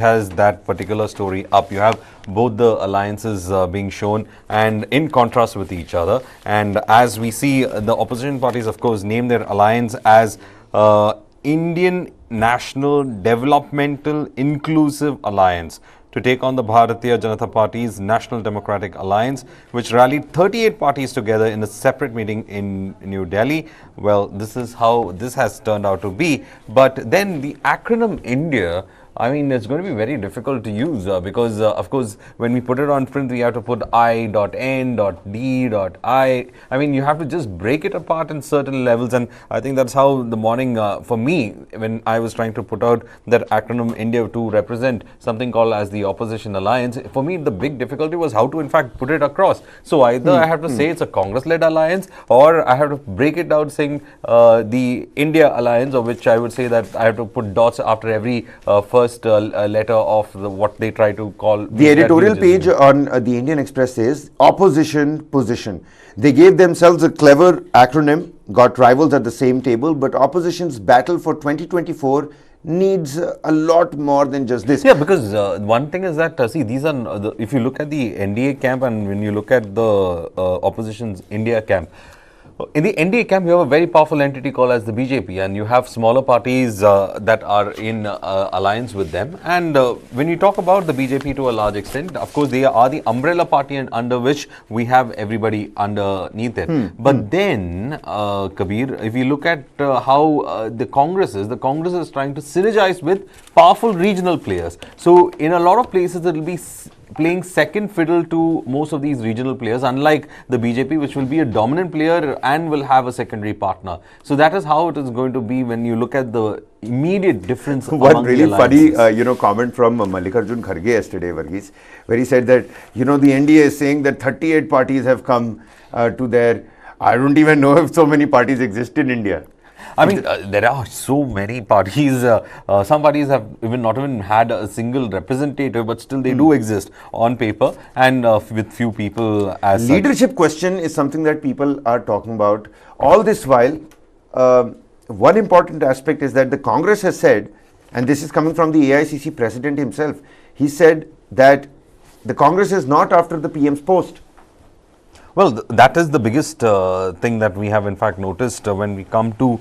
has that particular story up. You have both the alliances being shown and in contrast with each other. And as we see, the opposition parties, of course, name their alliance as Indian National Developmental Inclusive Alliance to take on the Bharatiya Janata Party's National Democratic Alliance, which rallied 38 parties together in a separate meeting in New Delhi. Well, this is how this has turned out to be. But then the acronym India, I mean, it's going to be very difficult to use because, of course, when we put it on print, we have to put I.N.D.I. I mean, you have to just break it apart in certain levels. And I think that's how the morning, for me, when I was trying to put out that acronym India to represent something called as the Opposition Alliance, for me, the big difficulty was how to, in fact, put it across. So either I have to say it's a Congress-led alliance, or I have to break it down saying the India Alliance, of which I would say that I have to put dots after every first letter of what they try to call. The editorial page on the Indian Express says opposition position. They gave themselves a clever acronym, got rivals at the same table, but opposition's battle for 2024 needs a lot more than just this. Yeah, because one thing is that, see, these are, if you look at the NDA camp and when you look at the opposition's India camp, in the NDA camp, you have a very powerful entity called as the BJP, and you have smaller parties that are in alliance with them. And when you talk about the BJP to a large extent, of course, they are the umbrella party and under which we have everybody underneath it. But then, Kabir, if you look at how the Congress is trying to synergize with powerful regional players. So, in a lot of places, it will be playing second fiddle to most of these regional players, unlike the BJP, which will be a dominant player and will have a secondary partner. So that is how it is going to be when you look at the immediate difference. One really funny, comment from Mallikarjun Kharge yesterday, Varghese, where he said that, the NDA is saying that 38 parties have come to their. I don't even know if so many parties exist in India. I mean, there are so many parties. Some parties have not even had a single representative, but still they do exist on paper and with few people as leadership such. Question is something that people are talking about. All this while, one important aspect is that the Congress has said, and this is coming from the AICC president himself, he said that the Congress is not after the PM's post. Well, that is the biggest thing that we have in fact noticed when we come to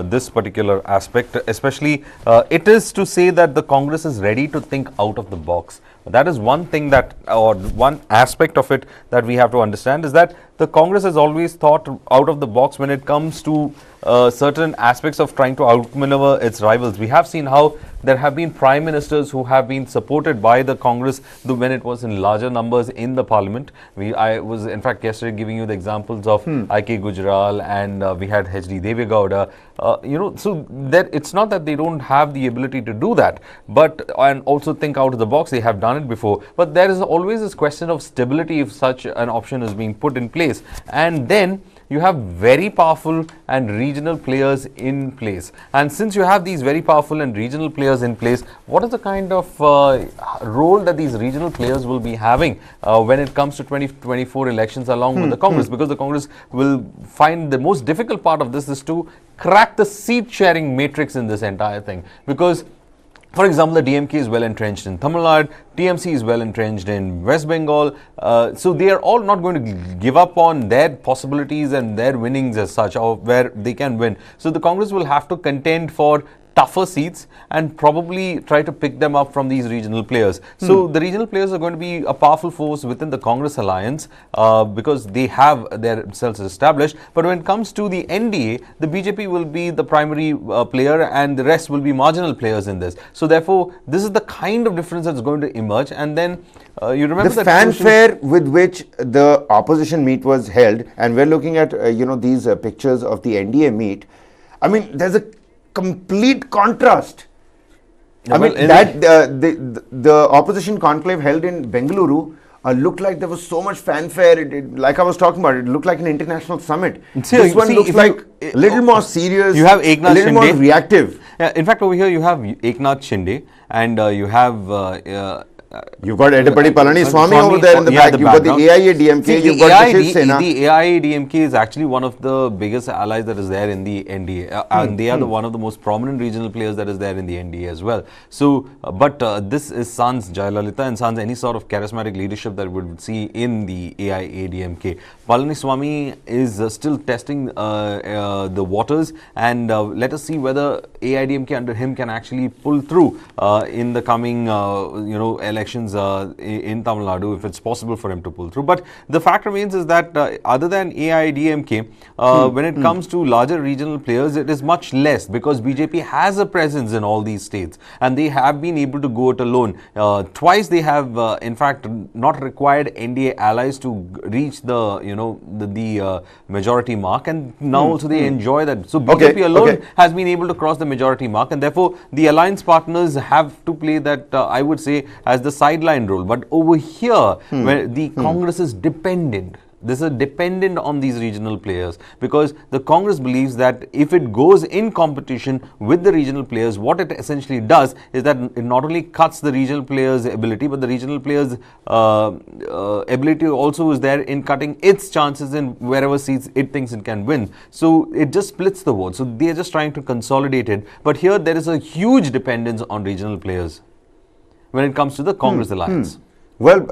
this particular aspect, especially it is to say that the Congress is ready to think out of the box. That is one thing that, or one aspect of it that we have to understand, is that the Congress has always thought out of the box when it comes to certain aspects of trying to outmaneuver its rivals. We have seen how there have been prime ministers who have been supported by the Congress when it was in larger numbers in the parliament. I was in fact yesterday giving you the examples of I.K. Gujral and we had H.D. Deve Gowda. So that it's not that they don't have the ability to do that, but and also think out of the box. They have done it before, but there is always this question of stability if such an option is being put in place, and then you have very powerful and regional players in place. And since you have these very powerful and regional players in place, what is the kind of role that these regional players will be having when it comes to 2024 elections along with the Congress? Because the Congress will find the most difficult part of this is to crack the seat sharing matrix in this entire thing. Because for example, the DMK is well entrenched in Tamil Nadu, TMC is well entrenched in West Bengal. So they are all not going to give up on their possibilities and their winnings as such, or where they can win. So the Congress will have to contend for tougher seats and probably try to pick them up from these regional players. So the regional players are going to be a powerful force within the Congress alliance because they have themselves established. But when it comes to the NDA, the BJP will be the primary player and the rest will be marginal players in this. So therefore, this is the kind of difference that's going to emerge. And then you remember the fanfare with which the opposition meet was held, and we're looking at these pictures of the NDA meet. I mean, there's a complete contrast. Yeah, I mean, that the opposition conclave held in Bengaluru looked like there was so much fanfare. Like I was talking about, it looked like an international summit. This one looks like a little more serious, you have Eknath a little Shinde. more reactive. In fact, over here you have Eknath Shinde and you have You've got Edapadi Palaniswamy over there in the back. You've got the AIADMK. You've got the Shiv Sena. The AIADMK is actually one of the biggest allies that is there in the NDA, and they are one of the most prominent regional players that is there in the NDA as well. So, but this is sans Jayalalitha and sans any sort of charismatic leadership that we would see in the AIADMK. Palaniswamy is still testing the waters, and let us see whether AIADMK under him can actually pull through in the coming elections in Tamil Nadu, if it's possible for him to pull through. But the fact remains is that other than AIADMK, when it comes to larger regional players, it is much less, because BJP has a presence in all these states and they have been able to go it alone. Twice they have in fact not required NDA allies to reach the the majority mark, and now also they enjoy that. So BJP alone has been able to cross the majority mark, and therefore the alliance partners have to play that I would say as the sideline role. But over here, where the Congress is dependent, this is dependent on these regional players, because the Congress believes that if it goes in competition with the regional players, what it essentially does is that it not only cuts the regional players' ability, but the regional players' ability also is there in cutting its chances in wherever seats it thinks it can win. So it just splits the vote. So they are just trying to consolidate it. But here there is a huge dependence on regional players when it comes to the Congress alliance. Well,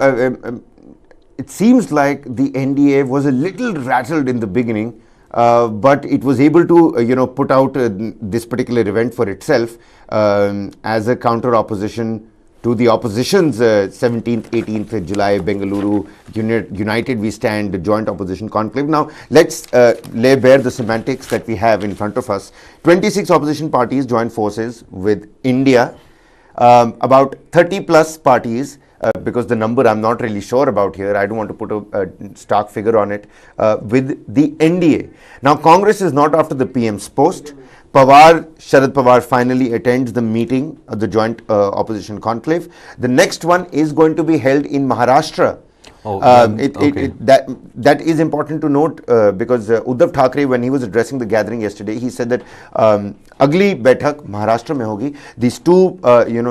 it seems like the NDA was a little rattled in the beginning, but it was able to, put out this particular event for itself as a counter opposition to the opposition's 17th, 18th July Bengaluru United We Stand joint opposition conclave. Now, let's lay bare the semantics that we have in front of us. 26 opposition parties joined forces with India. About 30 plus parties, because the number I'm not really sure about here, I don't want to put a stark figure on it, with the NDA. Now, Congress is not after the PM's post. Sharad Pawar finally attends the meeting of the joint opposition conclave. The next one is going to be held in Maharashtra. That is important to note, because Uddhav Thackeray, when he was addressing the gathering yesterday, he said that agli Baithak Maharashtra mein hogi. These two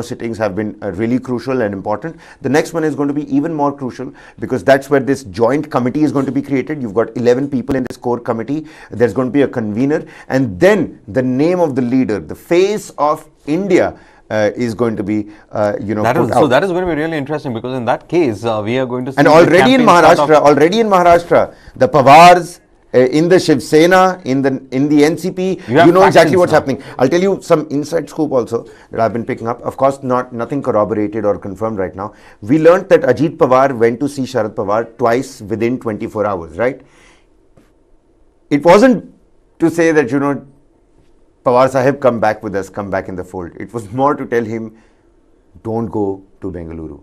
sittings have been really crucial and important. The next one is going to be even more crucial, because that's where this joint committee is going to be created. You've got 11 people in this core committee. There's going to be a convener, and then the name of the leader, the face of India, is going to be, so that is going to be really interesting, because in that case, we are going to see. And already in Maharashtra, the Pawars, in the Shiv Sena, in the NCP, you know exactly what's happening. I'll tell you some inside scoop also that I've been picking up. Of course, nothing corroborated or confirmed right now. We learned that Ajit Pawar went to see Sharad Pawar twice within 24 hours, right? It wasn't to say that, Pawar Sahib, come back with us, come back in the fold. It was more to tell him, don't go to Bengaluru.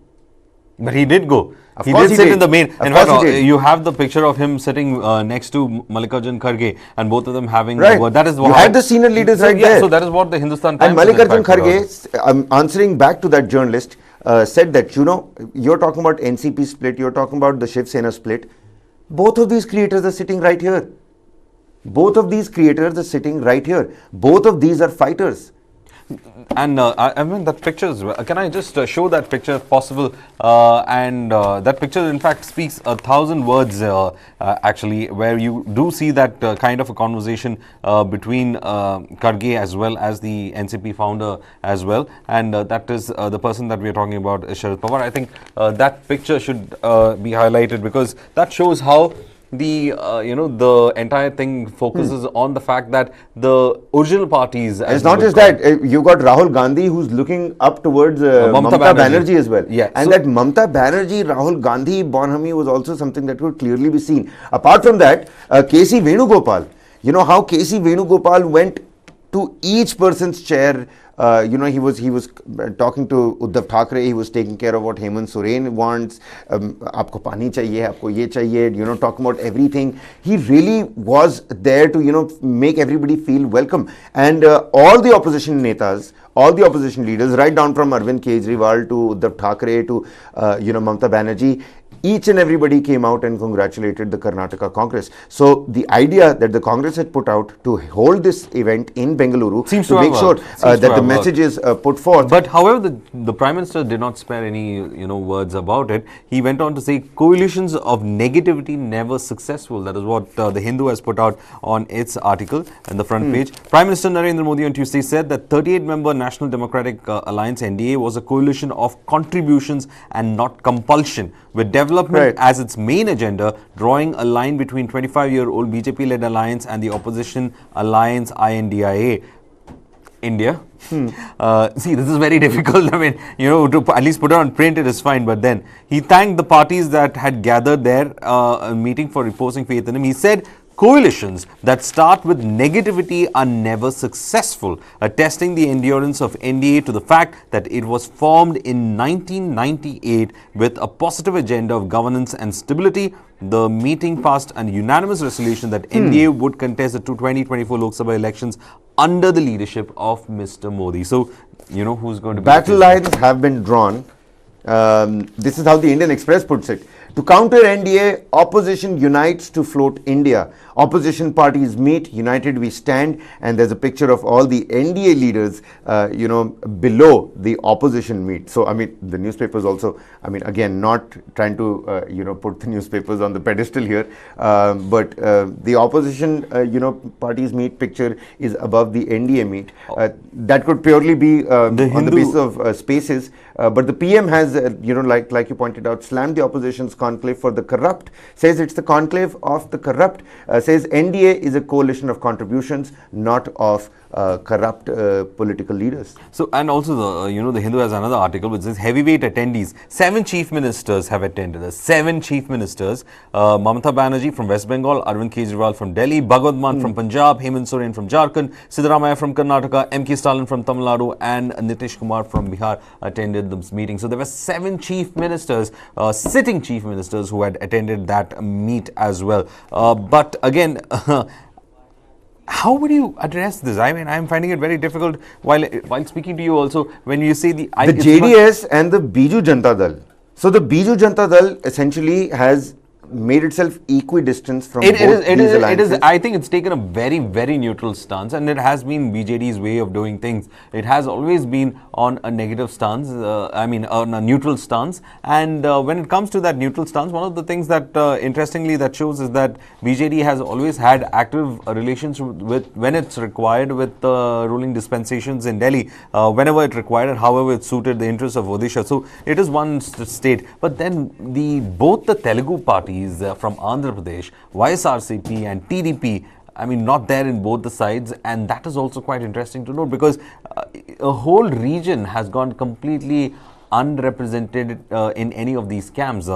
But he did go. He did sit in the main. In fact, you have the picture of him sitting next to Mallikarjun Kharge, and both of them having. Right. That is what you had the senior leaders right there. So that is what the Hindustan Times. And Mallikarjun Kharge, answering back to that journalist, said that you're talking about NCP split, you're talking about the Shiv Sena split. Both of these creators are sitting right here. Both of these creators are sitting right here. Both of these are fighters. And I mean, that picture is, can I just show that picture if possible? That picture in fact speaks 1,000 words actually, where you do see that kind of a conversation between Kharge as well as the NCP founder as well, and that is the person that we are talking about, Sharad Pawar. I think that picture should be highlighted, because that shows how the the entire thing focuses on the fact that the original parties. It's not just that. You got Rahul Gandhi, who's looking up towards Mamata Banerjee as well. Yeah. And that Mamata Banerjee, Rahul Gandhi bonhomie was also something that could clearly be seen. Apart from that, K.C. Venugopal. You know how K.C. Venugopal went to each person's chair. He was talking to Uddhav Thackeray. He was taking care of what Hemant Soren wants. Aapko pani chahiye, aapko ye chahiye. Talking about everything. He really was there to make everybody feel welcome. And all the opposition netas, all the opposition leaders, right down from Arvind Kejriwal to Uddhav Thackeray to Mamata Banerjee, each and everybody came out and congratulated the Karnataka Congress. So the idea that the Congress had put out to hold this event in Bengaluru Seems to to make have sure worked. that the message is put forth. But however, the Prime Minister did not spare any words about it. He went on to say coalitions of negativity never successful. That is what the Hindu has put out on its article and the front page. Prime Minister Narendra Modi on Tuesday said that 38-member National Democratic Alliance NDA was a coalition of contributions and not compulsion, with development as its main agenda, drawing a line between 25-year-old BJP-led alliance and the opposition alliance INDIA. India. See, this is very difficult. I mean, to at least put it on print, it is fine. But then he thanked the parties that had gathered there, meeting for reposing faith in him. He said, coalitions that start with negativity are never successful, attesting the endurance of NDA to the fact that it was formed in 1998 with a positive agenda of governance and stability. The meeting passed a unanimous resolution that NDA would contest the 2024 Lok Sabha elections under the leadership of Mr. Modi. So, who's going to be... Battle lines have been drawn. This is how the Indian Express puts it. To counter NDA, opposition unites to float India. Opposition parties meet, united we stand, and there's a picture of all the NDA leaders, below the opposition meet. So, I mean, the newspapers also, I mean, again, not trying to, put the newspapers on the pedestal here, but the opposition, parties meet picture is above the NDA meet. That could purely be on the basis of spaces, but the PM has, like you pointed out, slammed the opposition's conclave for the corrupt, says it's the conclave of the corrupt, says NDA is a coalition of contributions, not of corrupt political leaders. So, and also the Hindu has another article which says heavyweight attendees. 7 chief ministers have attended. The 7 chief ministers: Mamata Banerjee from West Bengal, Arvind Kejriwal from Delhi, Bhagwant Mann from Punjab, Hemant Soren from Jharkhand, Siddaramaiah from Karnataka, MK Stalin from Tamil Nadu, and Nitish Kumar from Bihar attended this meeting. So there were 7 chief ministers, sitting chief ministers, who had attended that meet as well. But again, how would you address this? I mean, I'm finding it very difficult while speaking to you also, when you say the JDS and the Biju Janata Dal. So the Biju Janata Dal essentially has made itself equidistant from both these alliances. I think it's taken a very, very neutral stance, and it has been BJD's way of doing things. It has always been on a negative stance, on a neutral stance. And when it comes to that neutral stance, one of the things that interestingly that shows is that BJD has always had active relations with, when it's required, with ruling dispensations in Delhi, whenever it required, however it suited the interests of Odisha. So it is one state. But then both the Telugu parties from Andhra Pradesh, YSRCP and TDP, I mean, not there in both the sides, and that is also quite interesting to note, because a whole region has gone completely unrepresented in any of these camps.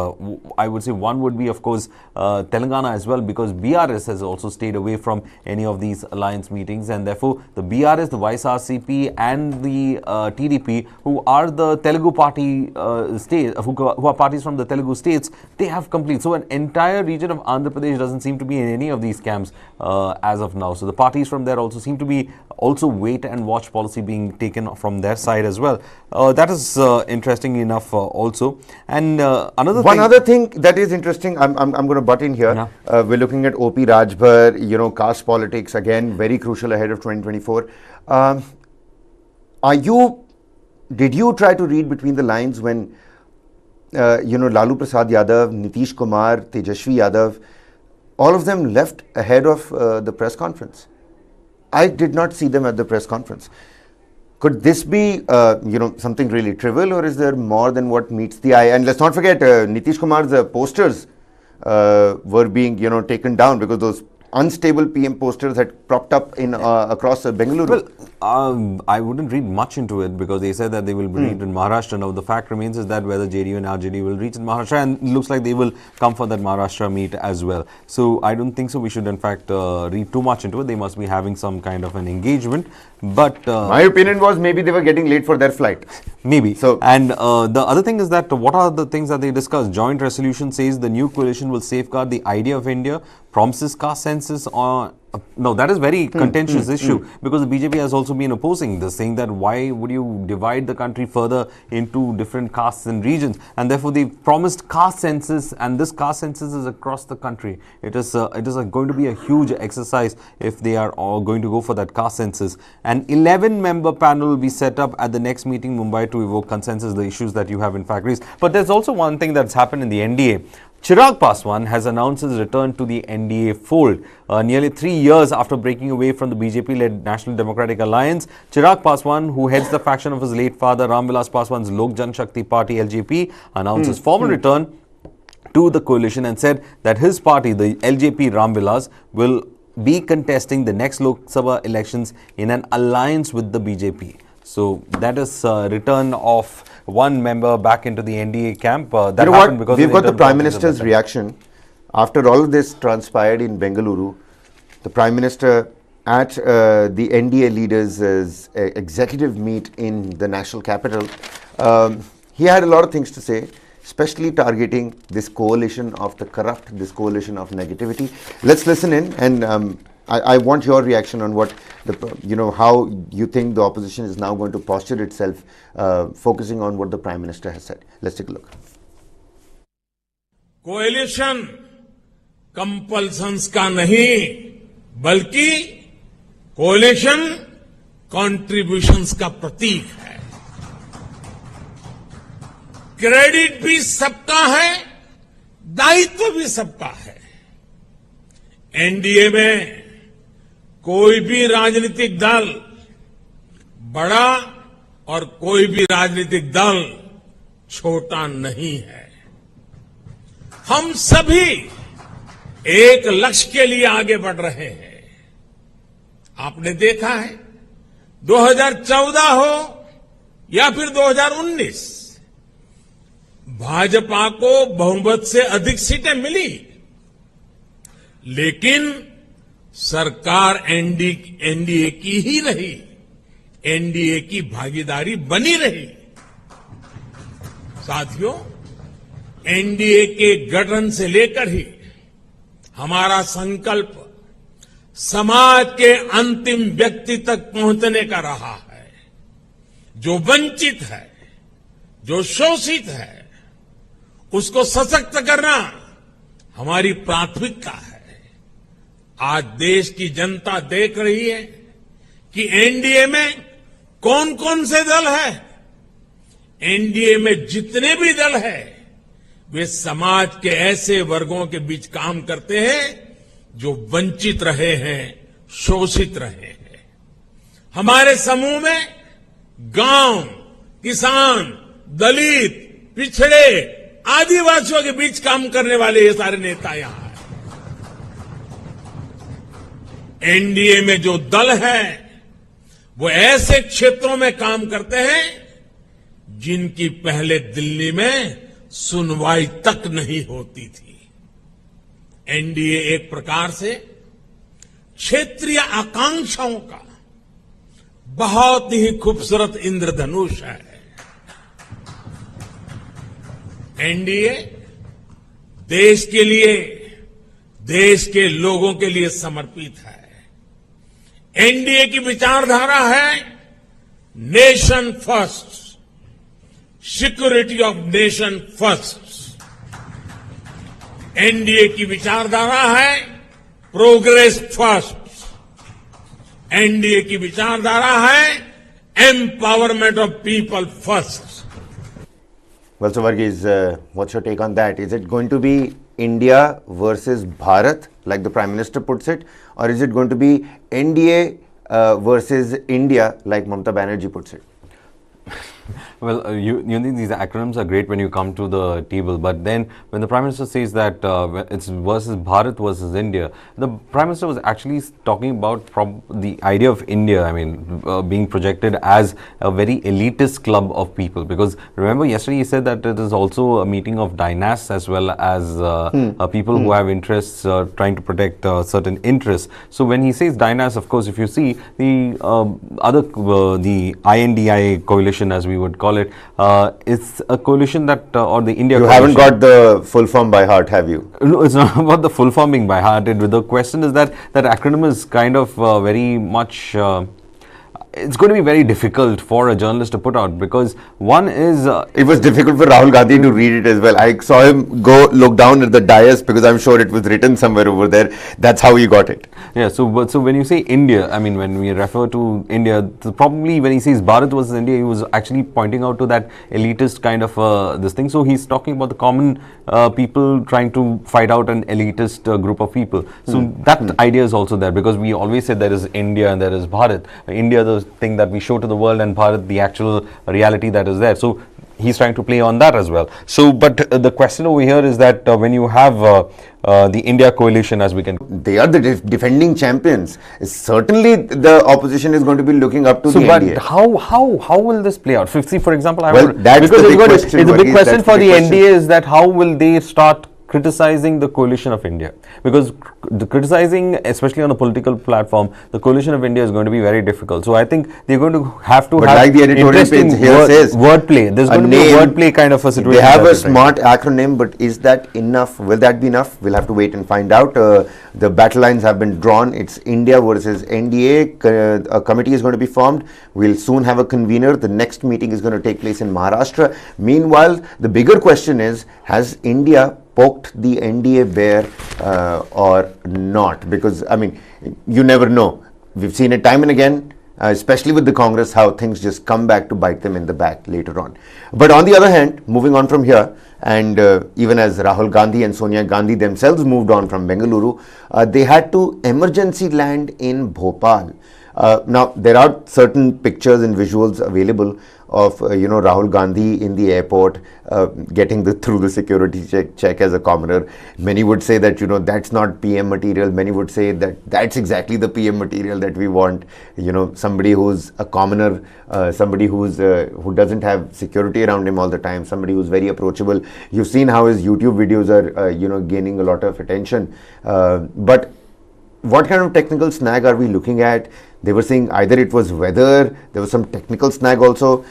I would say one would be, of course, Telangana as well, because BRS has also stayed away from any of these alliance meetings, and therefore the BRS, the YSRCP and the TDP, who are the Telugu party states, who are parties from the Telugu states, they have complete. So an entire region of Andhra Pradesh doesn't seem to be in any of these camps as of now. So the parties from there also seem to be wait and watch policy being taken from their side as well. That is interesting enough also. And other thing that is interesting, I'm going to butt in here. Yeah. We're looking at OP Rajbhar, caste politics, again, very crucial ahead of 2024. Did you try to read between the lines when, Lalu Prasad Yadav, Nitish Kumar, Tejashwi Yadav, all of them left ahead of the press conference? I did not see them at the press conference. Could this be, something really trivial, or is there more than what meets the eye? And let's not forget, Nitish Kumar's posters were being, taken down because those unstable PM posters had propped up in across Bengaluru. Well, I wouldn't read much into it, because they said that they will reach in Maharashtra. Now, the fact remains is that whether JDU and RJD will reach in Maharashtra, and it looks like they will come for that Maharashtra meet as well. So, I don't think so. We should, in fact, read too much into it. They must be having some kind of an engagement. But my opinion was maybe they were getting late for their flight. Maybe. So, and the other thing is that what are the things that they discussed? Joint resolution says the new coalition will safeguard the idea of India, promises caste census No, that is very contentious issue because the BJP has also been opposing this, saying that why would you divide the country further into different castes and regions, and therefore they promised caste census, and this caste census is across the country. It is going to be a huge exercise if they are all going to go for that caste census. An 11-member panel will be set up at the next meeting in Mumbai to evoke consensus, the issues that you have in fact raised. But there's also one thing that's happened in the NDA. Chirag Paswan has announced his return to the NDA fold. Nearly 3 years after breaking away from the BJP-led National Democratic Alliance, Chirag Paswan, who heads the faction of his late father Ram Vilas Paswan's Lok Janshakti Party LJP, announced his formal return to the coalition and said that his party, the LJP Ram Vilas, will be contesting the next Lok Sabha elections in an alliance with the BJP. So that is return of one member back into the NDA camp. That you know happened what? because We've of got the Prime internal politics Minister's of that time. reaction. After all of this transpired in Bengaluru, the Prime Minister at the NDA leaders' executive meet in the national capital, he had a lot of things to say, especially targeting this coalition of the corrupt, this coalition of negativity. Let's listen in, and I want your reaction on what how you think the opposition is now going to posture itself, focusing on what the Prime Minister has said. Let's take a look. Coalition compulsions का नहीं, बल्कि coalition contributions का प्रतीक है। Credit भी सबका है, दायित्व भी सबका है। एनडीए में कोई भी राजनीतिक दल बड़ा और कोई भी राजनीतिक दल छोटा नहीं है। हम सभी एक लक्ष्य के लिए आगे बढ़ रहे हैं। आपने देखा है 2014 हो या फिर 2019, भाजपा को बहुमत से अधिक सीटें मिली, लेकिन सरकार एनडीए की ही रही, एनडीए की भागीदारी बनी रही। साथियों, एनडीए के गठन से लेकर ही हमारा संकल्प समाज के अंतिम व्यक्ति तक पहुंचने का रहा है। जो वंचित है, जो शोषित है, उसको सशक्त करना हमारी प्राथमिकता है। आज देश की जनता देख रही है कि एनडीए में कौन कौन से दल हैं। एनडीए में जितने भी दल हैं, वे समाज के ऐसे वर्गों के बीच काम करते हैं जो वंचित रहे हैं, शोषित रहे हैं। हमारे समूह में गांव, किसान, दलित, पिछड़े, आदिवासियों के बीच काम करने वाले ये सारे नेता यहां हैं। एनडीए में जो दल है, वो ऐसे क्षेत्रों में काम करते हैं जिनकी पहले दिल्ली में सुनवाई तक नहीं होती थी। एनडीए एक प्रकार से क्षेत्रीय आकांक्षाओं का बहुत ही खूबसूरत इंद्रधनुष है। एनडीए देश के लिए, देश के लोगों के लिए समर्पित है। एनडीए की विचारधारा है nation first, security of nation first. NDA की विचारधारा है प्रोग्रेस फर्स्ट। एनडीए की विचारधारा है empowerment of people first. Well, so Varghese, what's your take on that? Is it going to be India versus Bharat, like the Prime Minister puts it, or is it going to be NDA versus India, like Mamata Banerjee puts it? Well, you think these acronyms are great when you come to the table, but then when the Prime Minister says that it's versus Bharat versus India, the Prime Minister was actually talking about the idea of India, I mean, being projected as a very elitist club of people. Because remember, yesterday he said that it is also a meeting of dynasts as well as people who have interests trying to protect certain interests. So when he says dynasts, of course, if you see the the INDI coalition, as we would call it. It's a coalition that, or the India You coalition. haven't got the full form by heart, have you? No, it's not about the full forming by heart. The question is that that acronym is kind of very much. It's going to be very difficult for a journalist to put out, because one is It was difficult for Rahul Gandhi to read it as well. I saw him go look down at the dais because I'm sure it was written somewhere over there. That's how he got it. yeah. So when you say India, I mean, when we refer to India, probably when he says Bharat versus India, he was actually pointing out to that elitist kind of this thing. So he's talking about the common people trying to fight out an elitist group of people. So that idea is also there, because we always say there is India and there is Bharat. India, the thing that we show to the world, and Bharat, the actual reality that is there. So he's trying to play on that as well. So, but the question over here is that when you have the India coalition, as we can, They are the defending champions. Certainly, the opposition is going to be looking up to so the but NDA. how will this play out? See, for example, I Well, would, that's because the big it's question, it's a big Varghese, question that's for the the big question. NDA is that how will they start criticizing the coalition of India? Because the criticizing, especially on a political platform, the coalition of India is going to be very difficult. So I think they're going to have to But have like the editorial interesting page here says, wordplay. There's going to be a name, wordplay kind of a situation. They have that a they're trying. smart acronym, but is that enough? Will that be enough? We'll have to wait and find out. The battle lines have been drawn. It's India versus NDA. A committee is going to be formed. We'll soon have a convener. The next meeting is going to take place in Maharashtra. Meanwhile, the bigger question is, has India poked the NDA bare or not? Because, I mean, you never know. We've seen it time and again, especially with the Congress, how things just come back to bite them in the back later on. But on the other hand, moving on from here, and even as Rahul Gandhi and Sonia Gandhi themselves moved on from Bengaluru, they had to emergency land in Bhopal. Now, there are certain pictures and visuals available of Rahul Gandhi in the airport getting through the security check as a commoner. Many would say that that's not PM material. Many would say that that's exactly the PM material that we want. Somebody who's a commoner, somebody who doesn't have security around him all the time, somebody who's very approachable. You've seen how his YouTube videos are gaining a lot of attention. But what kind of technical snag are we looking at? They were saying either it was weather, there was some technical snag also.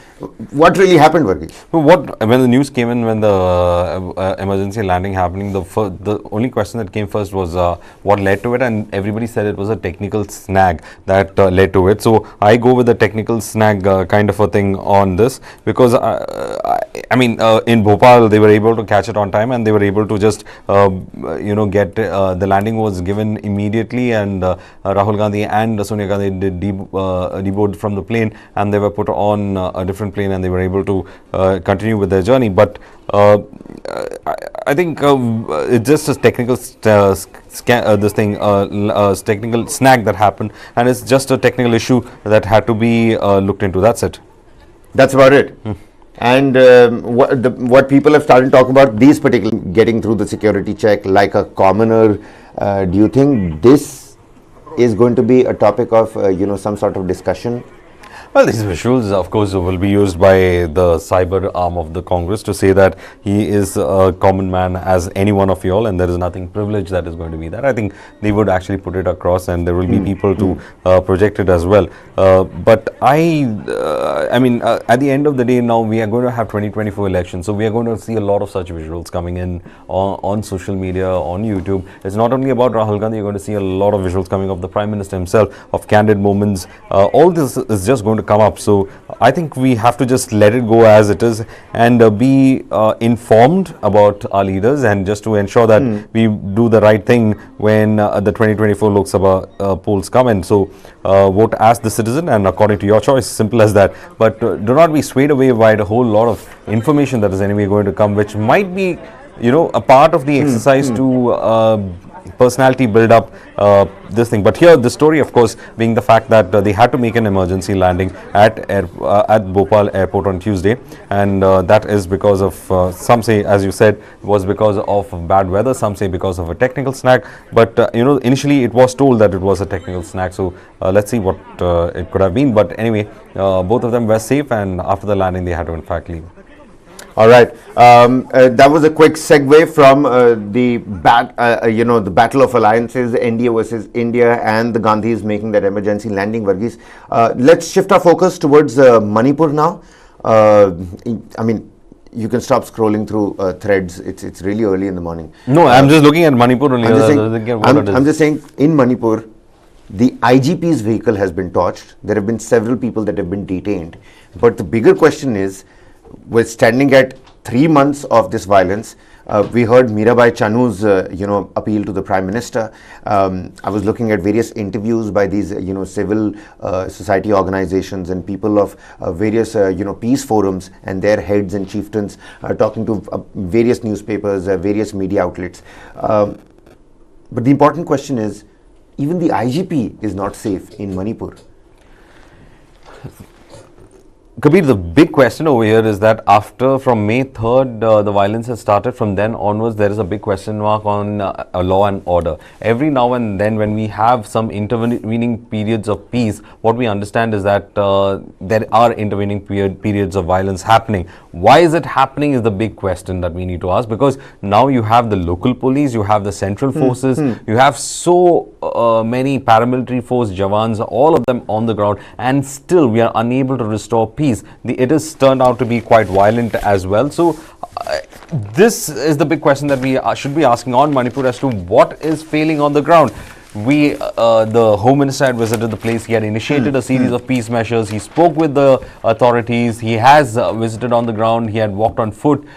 What really happened, Varghese? When the news came in, when the emergency landing happening, the only question that came first was what led to it, and everybody said it was a technical snag that led to it. So I go with the technical snag kind of a thing on this, because I mean, in Bhopal they were able to catch it on time, and they were able to just get the landing was given immediately, and Rahul Gandhi and Sonia Gandhi did deboard from the plane, and they were put on a different plane, and they were able to continue with their journey. But I think it's just a technical technical snag that happened, and it's just a technical issue that had to be looked into. That's it. That's about it. And what people have started talking about, these particular getting through the security check like a commoner, do you think this is going to be a topic of some sort of discussion? Well, these visuals, of course, will be used by the cyber arm of the Congress to say that he is a common man as any one of you all, and there is nothing privileged that is going to be there. I think they would actually put it across, and there will be people to project it as well. But I mean, at the end of the day, now we are going to have 2024 elections, so we are going to see a lot of such visuals coming in on social media, on YouTube. It's not only about Rahul Gandhi, you're going to see a lot of visuals coming of the Prime Minister himself, of candid moments. All this is just going to come up. So I think we have to just let it go as it is, and be informed about our leaders, and just to ensure that we do the right thing when the 2024 Lok Sabha polls come in. So vote as the citizen and according to your choice, simple as that. But do not be swayed away by the whole lot of information that is anyway going to come, which might be a part of the exercise to personality build up this thing. But here the story, of course, being the fact that they had to make an emergency landing at Bhopal airport on Tuesday, and that is because of some say, as you said, was because of bad weather, some say because of a technical snag. But initially it was told that it was a technical snag, so let's see what it could have been. But anyway, both of them were safe, and after the landing they had to in fact leave. All right, that was a quick segue from the battle of alliances, NDA versus India, and the Gandhis making that emergency landing. Varghese, let's shift our focus towards Manipur now. I mean, you can stop scrolling through threads. It's really early in the morning. No, I'm just looking at Manipur only. I'm just saying, in Manipur, the IGP's vehicle has been torched. There have been several people that have been detained. But the bigger question is, we're standing at 3 months of this violence. We heard Mirabai Chanu's, appeal to the Prime Minister. I was looking at various interviews by these, civil society organizations and people of various, peace forums and their heads and chieftains talking to various newspapers, various media outlets. But the important question is, even the IGP is not safe in Manipur. Kabir, the big question over here is that from May 3rd, the violence has started. From then onwards, there is a big question mark on law and order. Every now and then, when we have some intervening periods of peace, what we understand is that there are intervening periods of violence happening. Why is it happening is the big question that we need to ask, because now you have the local police, you have the central forces, you have so many paramilitary force Jawans, all of them on the ground, and still we are unable to restore peace. It has turned out to be quite violent as well. So this is the big question that we should be asking on Manipur as to what is failing on the ground. The Home Minister had visited the place. He had initiated a series of peace measures. He spoke with the authorities. He has visited on the ground. He had walked on foot.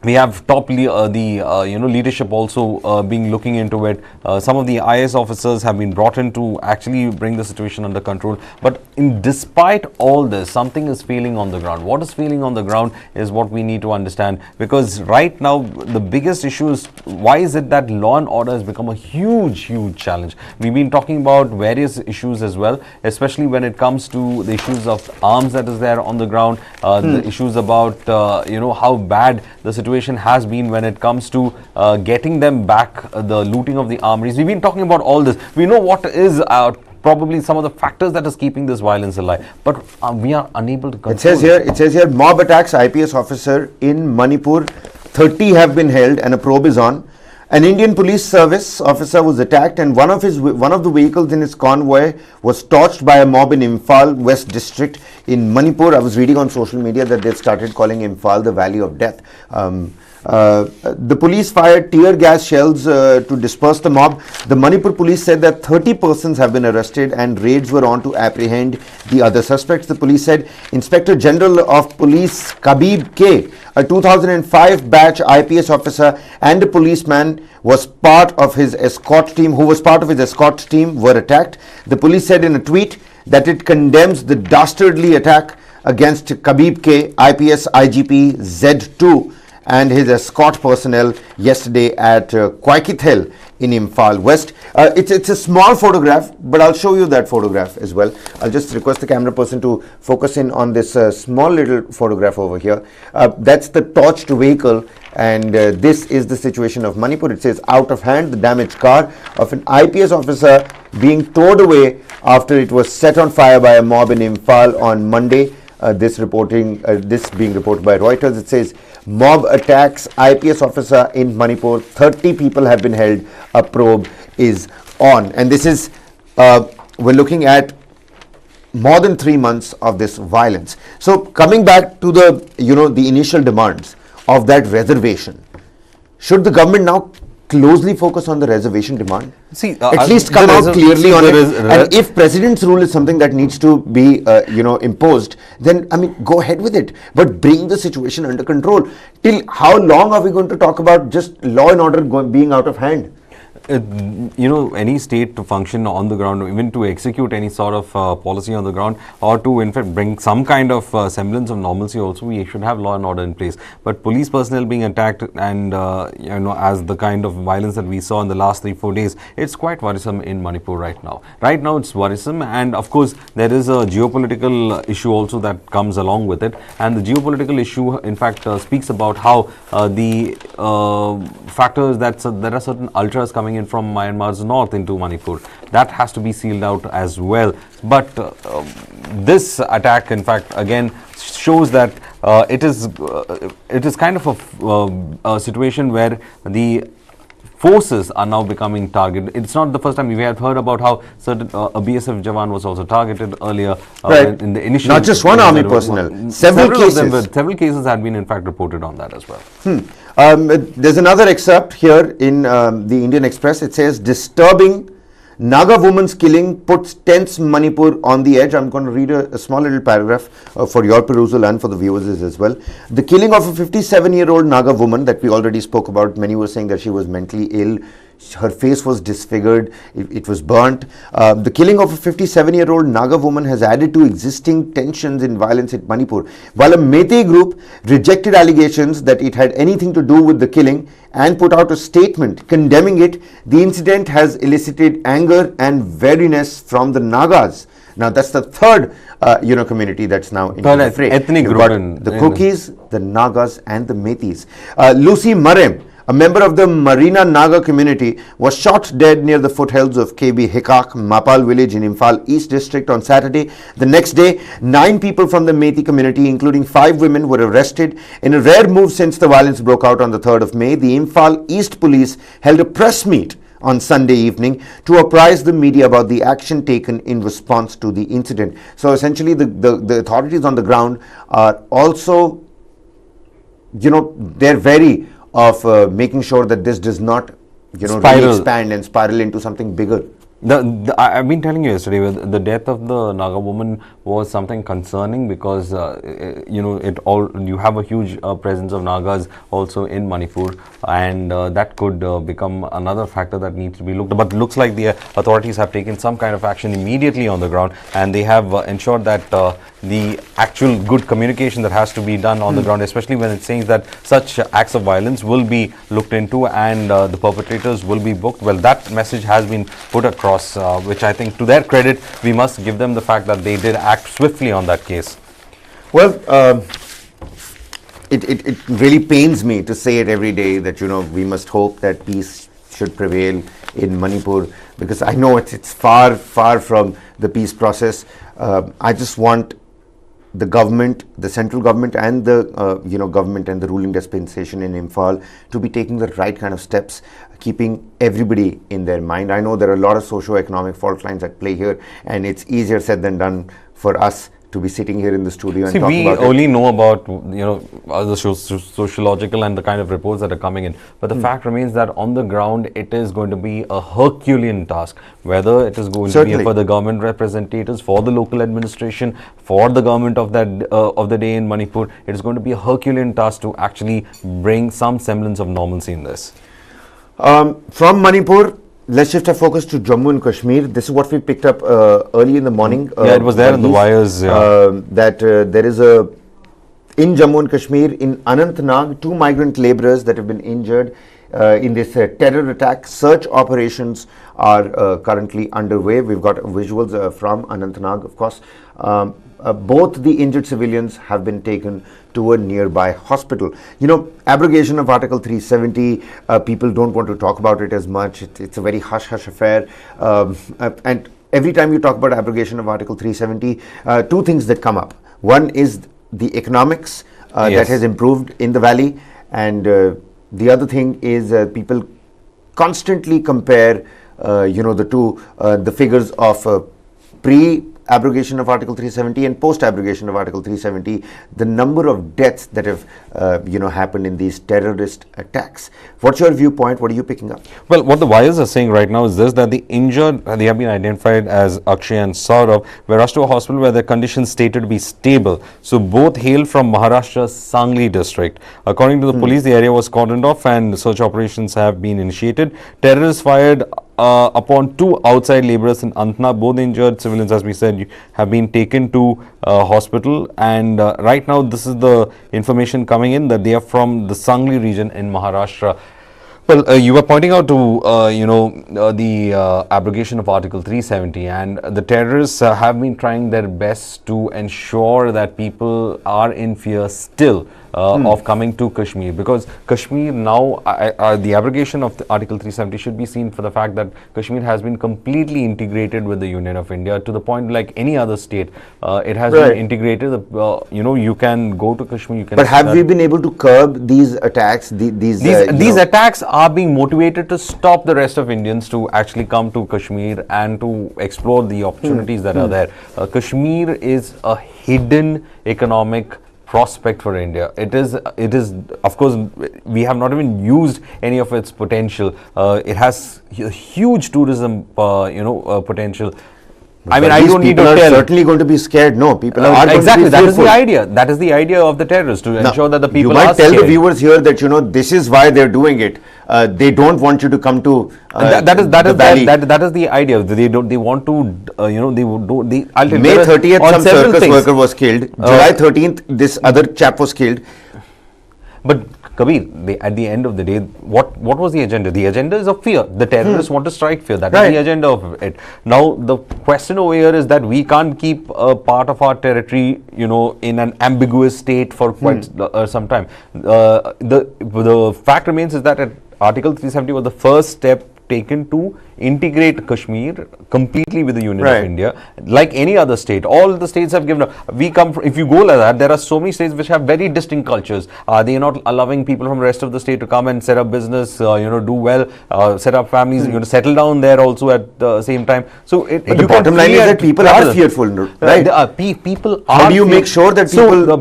We have top leadership also being looking into it. Some of the IS officers have been brought in to actually bring the situation under control. But despite all this, something is failing on the ground. What is failing on the ground is what we need to understand. Because right now, the biggest issue is, why is it that law and order has become a huge challenge? We've been talking about various issues as well, especially when it comes to the issues of arms that is there on the ground, the issues about, how bad the situation has been when it comes to getting them back, the looting of the armories. We've been talking about all this. We know what is probably some of the factors that is keeping this violence alive, but we are unable to control it. Says here, mob attacks IPS officer in Manipur. 30 have been held and a probe is on. An Indian police service officer was attacked, and one of the vehicles in his convoy was torched by a mob in Imphal West District in Manipur. I was reading on social media that they started calling Imphal the Valley of Death. The police fired tear gas shells to disperse the mob. The Manipur police said that 30 persons have been arrested and raids were on to apprehend the other suspects. The police said Inspector General of Police Kabib K, a 2005 batch IPS officer and a policeman who was part of his escort team, were attacked. The police said in a tweet that it condemns the dastardly attack against Kabib K, IPS IGP Z2 and his escort personnel yesterday at Kwaikithel in Imphal West. It's a small photograph, but I'll show you that photograph as well. I'll just request the camera person to focus in on this small little photograph over here. That's the torched vehicle, and this is the situation of Manipur. It says out of hand, the damaged car of an IPS officer being towed away after it was set on fire by a mob in Imphal on Monday. This being reported by Reuters. It says mob attacks IPS officer in Manipur. 30 people have been held. A probe is on, and this is we're looking at more than 3 months of this violence. So coming back to the initial demands of that reservation, should the government now closely focus on the reservation demand? See, at least come out clearly on it. And if President's rule is something that needs to be, imposed, then go ahead with it. But bring the situation under control. Till how long are we going to talk about just law and order being out of hand? Any state to function on the ground, even to execute any sort of policy on the ground, or to in fact bring some kind of semblance of normalcy also, we should have law and order in place. But police personnel being attacked and as the kind of violence that we saw in the last 3-4 days, it's quite worrisome in Manipur right now. Right now it's worrisome, and of course there is a geopolitical issue also that comes along with it, and the geopolitical issue in fact speaks about how the factors that there are certain ultras coming in from Myanmar's north into Manipur. That has to be sealed out as well. But this attack, in fact, again shows that it is kind of a situation where the forces are now becoming targeted. It's not the first time. We have heard about how certain a BSF Jawan was also targeted earlier Right. in the initial. Not just one army personnel, several cases. Several cases had been in fact reported on that as well. There's another excerpt here in the Indian Express. It says, disturbing Naga woman's killing puts tense Manipur on the edge. I'm going to read a small little paragraph for your perusal and for the viewers as well. The killing of a 57-year-old Naga woman that we already spoke about. Many were saying that she was mentally ill. Her face was disfigured. It was burnt. The killing of a 57-year-old Naga woman has added to existing tensions in violence in Manipur. While a Meitei group rejected allegations that it had anything to do with the killing and put out a statement condemning it, the incident has elicited anger and wariness from the Nagas. Now that's the third, community that's now in the fray. Ethnic You've group got the Kukis, the Nagas, and the Meiteis. Lucy Marem, a member of the Marina Naga community, was shot dead near the foothills of KB Hikak, Mapal village in Imphal East District on Saturday. The next day, 9 people from the Meitei community, including 5 women, were arrested. In a rare move since the violence broke out on the 3rd of May, the Imphal East Police held a press meet on Sunday evening to apprise the media about the action taken in response to the incident. So essentially, the authorities on the ground are also, they're wary of making sure that this does not, really expand and spiral into something bigger. I've been telling you yesterday, the death of the Naga woman was something concerning because you have a huge presence of Nagas also in Manipur, and that could become another factor that needs to be looked at. But it looks like the authorities have taken some kind of action immediately on the ground, and they have ensured that the actual good communication that has to be done on the ground, especially when it says that such acts of violence will be looked into and the perpetrators will be booked. Well, that message has been put across, which I think, to their credit, we must give them the fact that they did act swiftly on that case. Well, it really pains me to say it every day that, we must hope that peace should prevail in Manipur, because I know it's far, far from the peace process. I just want the government, the central government, and the government and the ruling dispensation in Imphal to be taking the right kind of steps, keeping everybody in their mind. I know there are a lot of socio-economic fault lines at play here, and it's easier said than done for us to be sitting here in the studio and talking about it. We only know about the sociological and the kind of reports that are coming in, but the fact remains that on the ground it is going to be a Herculean task, whether it is going to be for the government representatives, for the local administration, for the government of the day in Manipur. It is going to be a Herculean task to actually bring some semblance of normalcy in this. From Manipur, let's shift our focus to Jammu and Kashmir. This is what we picked up early in the morning. It was there in the wires. That there is in Jammu and Kashmir, in Anantnag, 2 migrant laborers that have been injured in this terror attack. Search operations are currently underway. We've got visuals from Anantnag, of course. Both the injured civilians have been taken to a nearby hospital. Abrogation of Article 370, people don't want to talk about it as much. It's a very hush-hush affair. And every time you talk about abrogation of Article 370, 2 things that come up. One is the economics that has improved in the valley, and the other thing is people constantly compare, the two, the figures of pre-abrogation of Article 370 and post-abrogation of Article 370, the number of deaths that have, happened in these terrorist attacks. What's your viewpoint? What are you picking up? Well, what the wires are saying right now is this, that the injured, they have been identified as Akshay and Saurav, were rushed to a hospital where their conditions stated to be stable. So both hail from Maharashtra's Sangli district. According to the police, the area was cordoned off and search operations have been initiated. Terrorists fired upon 2 outside laborers in Antna. Both injured civilians, as we said, have been taken to hospital, and right now this is the information coming in that they are from the Sangli region in Maharashtra. Well, you were pointing out to the abrogation of Article 370, and the terrorists have been trying their best to ensure that people are in fear still of coming to Kashmir, because Kashmir now, the abrogation of the Article 370 should be seen for the fact that Kashmir has been completely integrated with the Union of India to the point like any other state. It has been integrated. You can go to Kashmir. You can. But have we been able to curb these attacks? These attacks are being motivated to stop the rest of Indians to actually come to Kashmir and to explore the opportunities that are there. Kashmir is a hidden economic prospect for India. It is, of course, we have not even used any of its potential. It has a huge tourism, potential. I mean, I don't need to tell. People are certainly going to be scared. No, people are exactly. Going to be That is the idea. That is the idea of the terrorists, to ensure that the people you might are tell scared. the viewers here that this is why they're doing it. They don't want you to come to that is the idea. They want to I'll tell May 30th some circus things. worker was killed. July 13th this other chap was killed. But Kabir, at the end of the day, what was the agenda? The agenda is of fear. The terrorists want to strike fear. That is the agenda of it. Now, the question over here is that we can't keep a part of our territory, in an ambiguous state for quite some time. The fact remains is that Article 370 was the first step taken to integrate Kashmir completely with the Union of India, like any other state. All the states have given up. If you go like that, there are so many states which have very distinct cultures. They are not allowing people from the rest of the state to come and set up business, do well, set up families, settle down there also at the same time. So, but the bottom line is that people are fearful, right? People are. How do you make sure that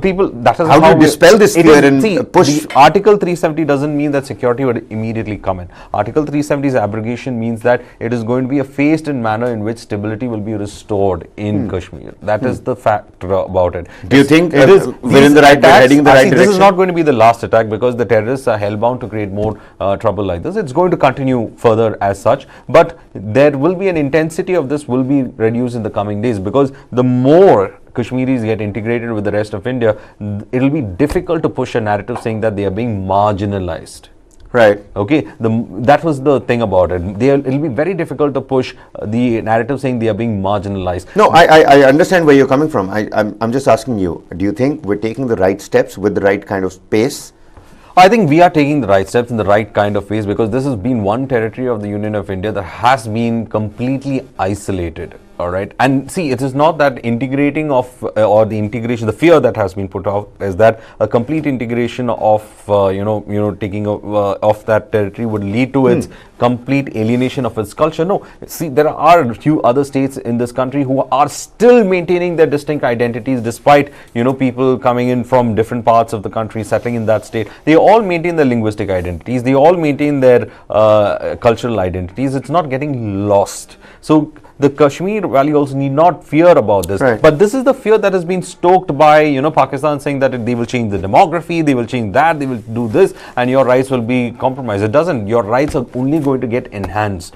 people? That is how do you dispel this fear and push? The Article 370 doesn't mean that security would immediately come in. Article 370's abrogation means that it is going to be a phased in manner in which stability will be restored in Kashmir. That is the fact about it. Do you think we're in the right, heading in the right direction? This is not going to be the last attack, because the terrorists are hellbound to create more trouble like this. It's going to continue further as such, but there will be an intensity of this will be reduced in the coming days, because the more Kashmiris get integrated with the rest of India, it will be difficult to push a narrative saying that they are being marginalized. Right. Okay. That was the thing about it. It will be very difficult to push the narrative saying they are being marginalized. No, I understand where you're coming from. I'm just asking you, do you think we're taking the right steps with the right kind of pace? I think we are taking the right steps in the right kind of ways, because this has been one territory of the Union of India that has been completely isolated. All right, and see, it is not that integrating of or the integration, the fear that has been put out is that a complete integration of taking of that territory would lead to its complete alienation of its culture. No, see, there are a few other states in this country who are still maintaining their distinct identities, despite people coming in from different parts of the country, settling in that state. They all maintain their linguistic identities. They all maintain their cultural identities. It's not getting lost. So the Kashmir Valley also need not fear about this. Right. But this is the fear that has been stoked by Pakistan, saying that they will change the demography, they will change that, they will do this, and your rights will be compromised. It doesn't. Your rights are only going to get enhanced.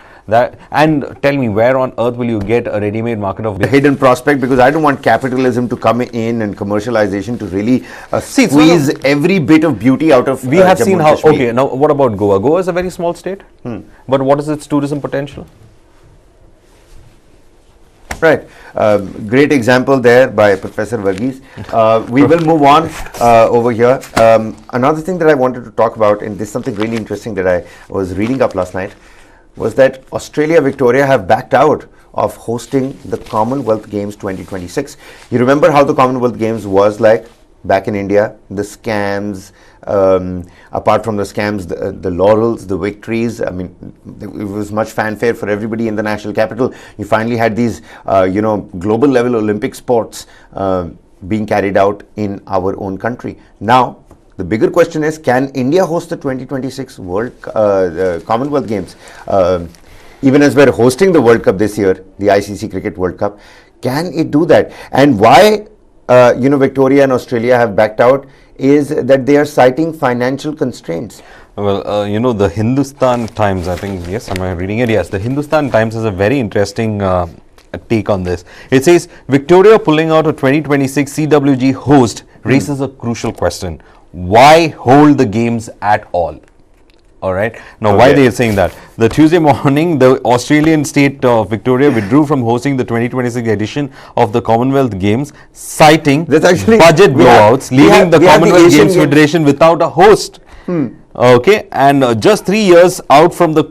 And tell me, where on earth will you get a ready-made market of a hidden prospect? Because I don't want capitalism to come in and commercialization to really squeeze every bit of beauty out of. We have seen how. Okay, now what about Goa? Goa is a very small state, but what is its tourism potential? Right. Great example there by Professor Varghese. We will move on over here. Another thing that I wanted to talk about, and this is something really interesting that I was reading up last night, was that Australia, Victoria have backed out of hosting the Commonwealth Games 2026. You remember how the Commonwealth Games was like back in India? The scams, apart from the scams, the laurels, the victories. I mean, it was much fanfare for everybody in the national capital. You finally had these, global level Olympic sports being carried out in our own country. Now, the bigger question is, can India host the 2026 Commonwealth Games? Even as we're hosting the World Cup this year, the ICC Cricket World Cup, can it do that? And why, Victoria and Australia have backed out is that they are citing financial constraints. Well, the Hindustan Times, I think, yes, am I reading it? Yes, the Hindustan Times has a very interesting take on this. It says, Victoria pulling out a 2026 CWG host raises a crucial question. Why hold the games at all? All right. Now, why they are saying that? The Tuesday morning, the Australian state of Victoria withdrew from hosting the 2026 edition of the Commonwealth Games, citing budget blowouts, leaving the Commonwealth Games Federation without a host. Okay, and just 3 years out from the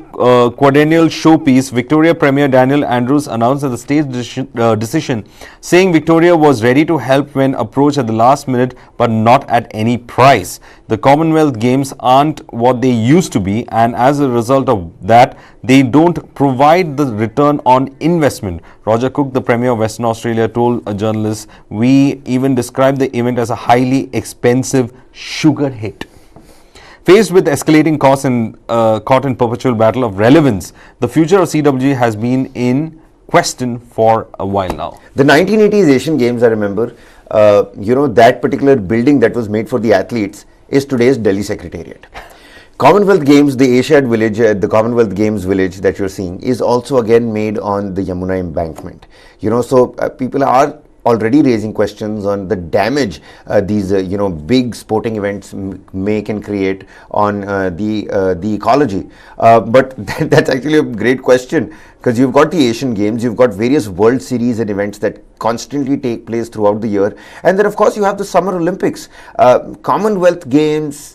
quadrennial showpiece, Victoria Premier Daniel Andrews announced that the state's decision, saying Victoria was ready to help when approached at the last minute, but not at any price. The Commonwealth Games aren't what they used to be, and as a result of that, they don't provide the return on investment. Roger Cook, the Premier of Western Australia, told a journalist, "We even described the event as a highly expensive sugar hit." Faced with escalating costs and caught in perpetual battle of relevance, the future of CWG has been in question for a while now. The 1980s Asian Games, I remember, that particular building that was made for the athletes is today's Delhi Secretariat. Commonwealth Games, the Asiad village, the Commonwealth Games village that you're seeing is also again made on the Yamuna embankment. So people are already raising questions on the damage these big sporting events make and create on the ecology. But that's actually a great question, because you've got the Asian Games, you've got various World Series and events that constantly take place throughout the year, and then of course you have the Summer Olympics. Commonwealth Games,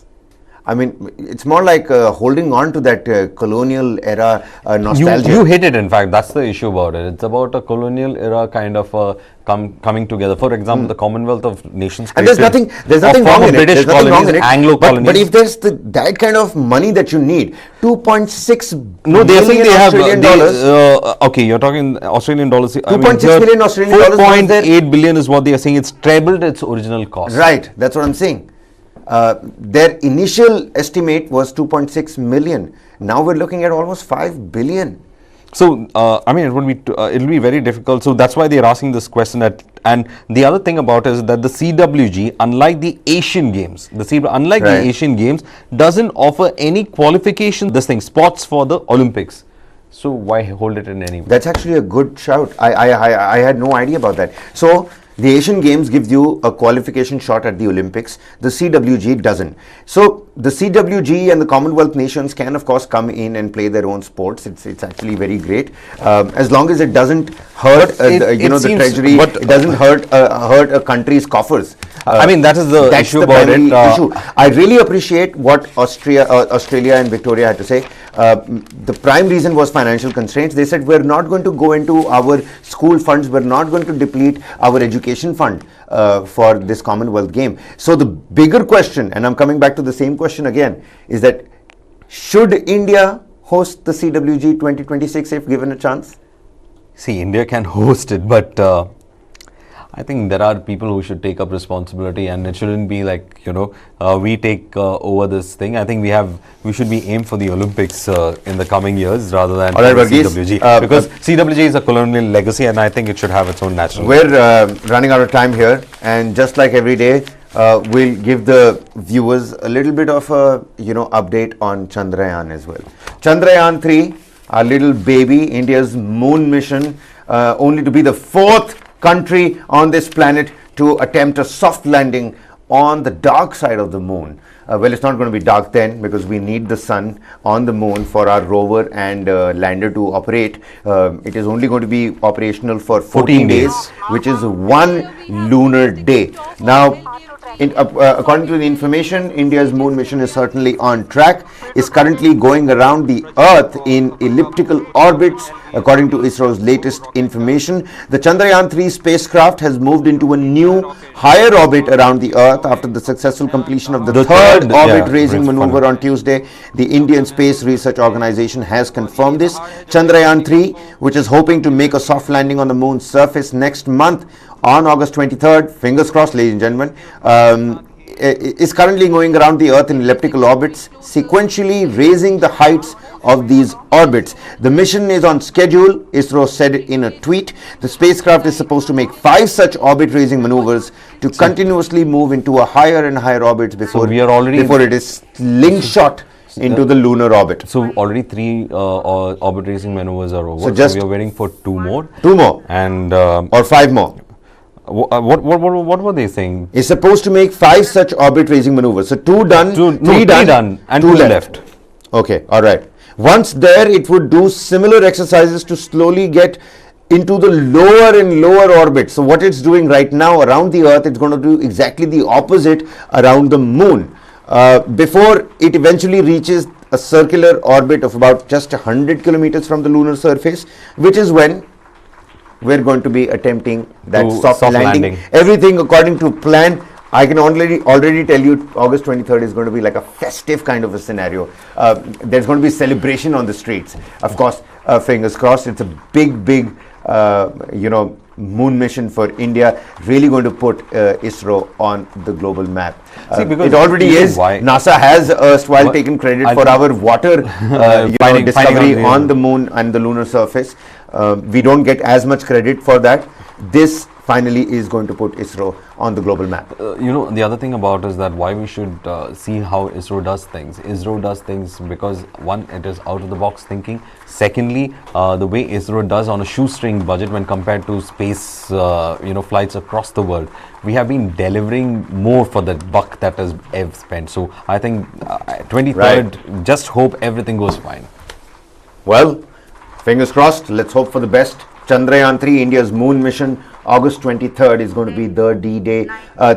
I mean, it's more like holding on to that colonial era nostalgia. You hit it, in fact. That's the issue about it. It's about a colonial era kind of coming together. For example, the Commonwealth of Nations. And there's nothing wrong in it. British colonies, Anglo colonies. But if there's that kind of money that you need, 2.6 no, they're saying they have Australian dollars. Okay, you're talking Australian dollars. 2.6 million Australian dollars. 4.8 billion is what they are saying. It's trebled its original cost. Right, that's what I'm saying. Their initial estimate was 2.6 million. Now we're looking at almost 5 billion. So, I mean, it'll be very difficult. So that's why they're asking this question. And the other thing about it is that the CWG, unlike the Asian Games, the Asian Games, doesn't offer any qualification. This thing, spots for the Olympics. So why hold it in any way? That's actually a good shout. I had no idea about that. So the Asian Games gives you a qualification shot at the Olympics. The CWG doesn't. So the CWG and the Commonwealth nations can of course come in and play their own sports. It's actually very great, as long as it doesn't hurt the treasury. But it doesn't hurt a country's coffers. I mean, that is the issue about it. Issue. I really appreciate what Australia and Victoria had to say. The prime reason was financial constraints. They said, we're not going to go into our school funds, we're not going to deplete our education fund for this Commonwealth game. So the bigger question, and I'm coming back to the same question again, is that should India host the CWG 2026 if given a chance? See, India can host it, but I think there are people who should take up responsibility, and it shouldn't be like, we take over this thing. I think we should be aimed for the Olympics in the coming years rather than CWG, because CWG is a colonial legacy, and I think it should have its own natural. We're running out of time here, and just like every day, we'll give the viewers a little bit of a update on Chandrayaan as well. Chandrayaan 3, our little baby, India's moon mission, only to be the 4th country on this planet to attempt a soft landing on the dark side of the moon. Well, it's not going to be dark then, because we need the sun on the moon for our rover and lander to operate. It is only going to be operational for 14 days, which is 1 lunar day. Now, according to the information, India's moon mission is certainly on track. Is currently going around the Earth in elliptical orbits. According to ISRO's latest information, the Chandrayaan 3 spacecraft has moved into a new higher orbit around the Earth after the successful completion of the third orbit-raising maneuver on Tuesday. The Indian Space Research Organization has confirmed this. Chandrayaan 3, which is hoping to make a soft landing on the moon's surface next month on August 23rd, fingers crossed, ladies and gentlemen, is currently going around the Earth in elliptical orbits, sequentially raising the heights of these orbits. The mission is on schedule, ISRO said in a tweet. The spacecraft is supposed to make 5 such orbit-raising maneuvers to continuously move into a higher and higher orbits before it is slingshot into the lunar orbit. So already 3 orbit-raising maneuvers are over. So we are waiting for 2 more. 2 more. And or 5 more. What were they saying? Is supposed to make 5 such orbit-raising maneuvers. So 2 done, 3 done, and 2 left. Okay, all right. Once there, it would do similar exercises to slowly get into the lower and lower orbit. So what it's doing right now around the Earth, it's going to do exactly the opposite around the Moon. Before it eventually reaches a circular orbit of about just 100 kilometers from the lunar surface, which is when we're going to be attempting that soft landing. Everything according to plan. I can already tell you August 23rd is going to be like a festive kind of a scenario. There's going to be celebration on the streets. Of course, fingers crossed. It's a big, moon mission for India. Really going to put ISRO on the global map. It already is. NASA has erstwhile taken credit for our water discovery on the moon and the lunar surface. We don't get as much credit for that. This finally is going to put ISRO on the global map. The other thing about is that why we should see how ISRO does things. ISRO does things because one, it is out of the box thinking. Secondly, the way ISRO does on a shoestring budget when compared to space, flights across the world, we have been delivering more for the buck that is spent. So I think 23rd, just hope everything goes fine. Well, fingers crossed. Let's hope for the best. Chandrayaan 3, India's moon mission, August 23rd is going to be the D-Day.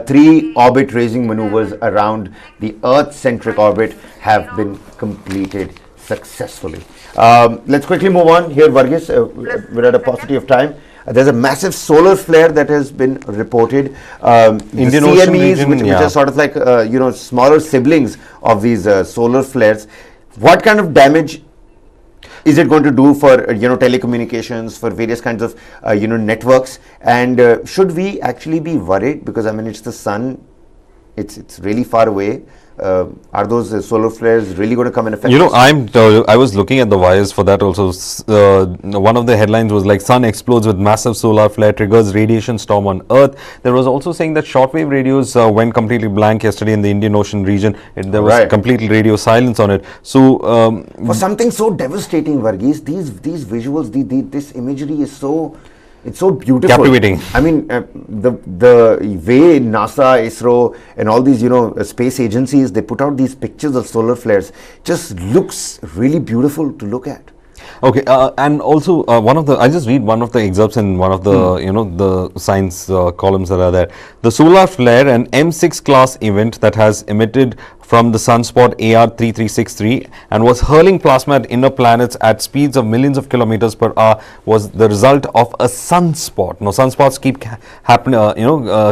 3 orbit-raising maneuvers around the Earth-centric orbit have been completed successfully. Let's quickly move on here, Varghese. We're at a paucity of time. There's a massive solar flare that has been reported. Indian Ocean region, which are sort of like smaller siblings of these solar flares. What kind of damage is it going to do for telecommunications, for various kinds of networks? And should we actually be worried? Because I mean, it's the sun, it's really far away. Are those solar flares really going to come and affect us? I was looking at the wires for that also. One of the headlines was like, sun explodes with massive solar flare, triggers radiation storm on Earth. There was also saying that shortwave radios went completely blank yesterday in the Indian Ocean region. There was complete radio silence on it. So for something so devastating, Varghese, these visuals, this imagery is so... It's so beautiful. Captivating. I mean, the way NASA, ISRO, and all these space agencies, they put out these pictures of solar flares, just looks really beautiful to look at. Okay, and also I'll just read one of the excerpts in one of the the science columns that are there. The solar flare, an M6 class event that has emitted from the sunspot AR3363 and was hurling plasma at inner planets at speeds of millions of kilometers per hour, was the result of a sunspot. Now sunspots keep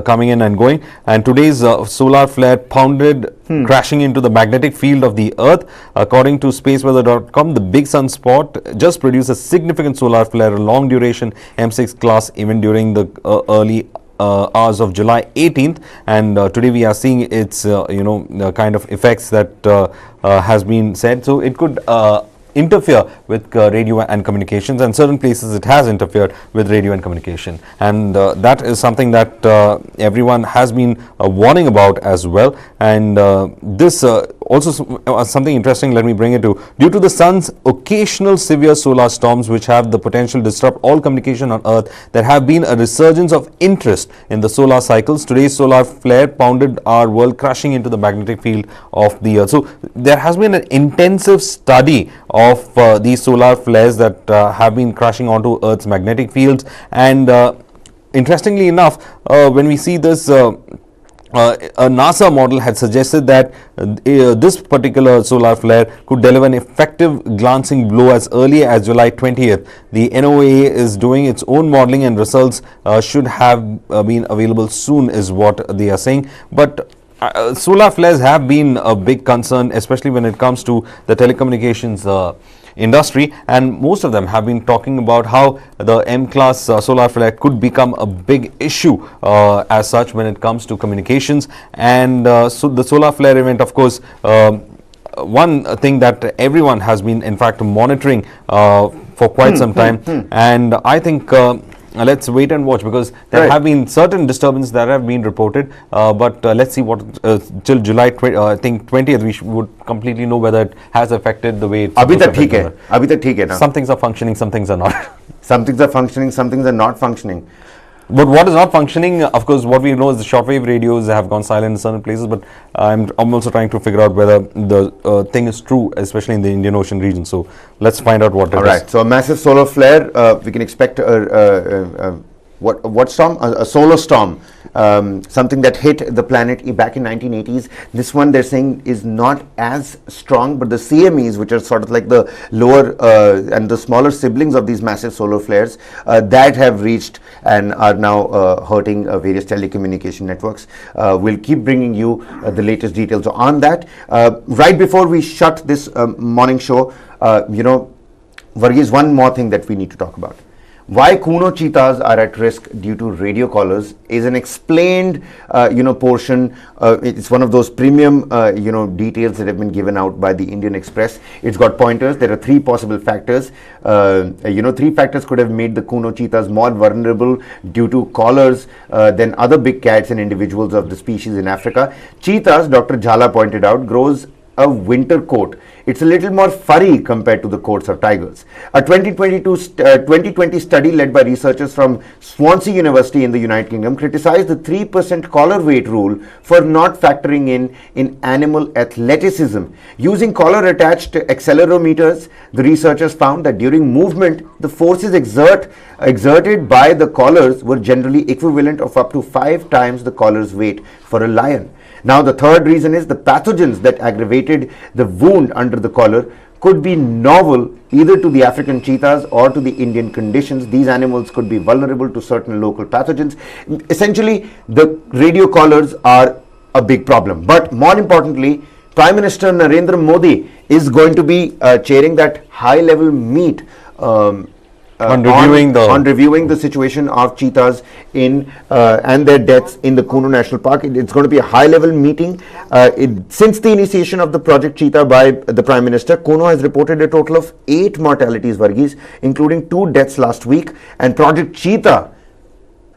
coming in and going, and today's solar flare pounded crashing into the magnetic field of the Earth. According to spaceweather.com, the big sunspot just produced a significant solar flare, a long duration M6 class event during the early hours of July 18th, and today we are seeing its kind of effects that has been said. So it could interfere with radio and communications, and certain places it has interfered with radio and communication, and that is something that everyone has been warning about as well. And this also something interesting, let me bring it to, due to the sun's occasional severe solar storms which have the potential to disrupt all communication on Earth, there have been a resurgence of interest in the solar cycles. Today's solar flare pounded our world, crashing into the magnetic field of the Earth. So there has been an intensive study of these solar flares that have been crashing onto Earth's magnetic fields, and interestingly enough, when we see this, a NASA model had suggested that this particular solar flare could deliver an effective glancing blow as early as July 20th. The NOAA is doing its own modeling, and results should have been available soon, is what they are saying. But solar flares have been a big concern, especially when it comes to the telecommunications industry, and most of them have been talking about how the M-class solar flare could become a big issue as such when it comes to communications. And so the solar flare event, of course, one thing that everyone has been in fact monitoring for quite some time, and I think let's wait and watch, because there have been certain disturbances that have been reported, but let's see what till July 20th we would completely know whether it has affected the way it's Abhi tak theek hai na. Some things are functioning, some things are not. Some things are functioning, some things are not functioning. But what is not functioning, of course, what we know is the shortwave radios have gone silent in certain places, but I'm also trying to figure out whether the thing is true, especially in the Indian Ocean region. So let's find out what it is. All right, so a massive solar flare, we can expect what storm? A solar storm, something that hit the planet back in 1980s. This one they're saying is not as strong, but the CMEs, which are sort of like the lower and the smaller siblings of these massive solar flares, that have reached and are now hurting various telecommunication networks. We'll keep bringing you the latest details on that. Right before we shut this morning show, Varghese, one more thing that we need to talk about. Why Kuno cheetahs are at risk due to radio collars is an explained, portion. It's one of those premium, details that have been given out by the Indian Express. It's got pointers. There are three possible factors. Three factors could have made the Kuno cheetahs more vulnerable due to collars than other big cats and individuals of the species in Africa. Cheetahs, Dr. Jhala pointed out, grows a winter coat. It's a little more furry compared to the coats of tigers. A 2020 study led by researchers from Swansea University in the United Kingdom criticized the 3% collar weight rule for not factoring in animal athleticism. Using collar attached accelerometers, the researchers found that during movement, the forces exerted by the collars were generally equivalent of up to 5 times the collar's weight for a lion. Now, the third reason is the pathogens that aggravated the wound under the collar could be novel either to the African cheetahs or to the Indian conditions. These animals could be vulnerable to certain local pathogens. Essentially, the radio collars are a big problem. But more importantly, Prime Minister Narendra Modi is going to be chairing that high-level meet on reviewing the situation of cheetahs in and their deaths in the Kuno National Park. It's going to be a high-level meeting. Since the initiation of the Project Cheetah by the Prime Minister, Kuno has reported a total of 8 mortalities, Varghese, including 2 deaths last week. And Project Cheetah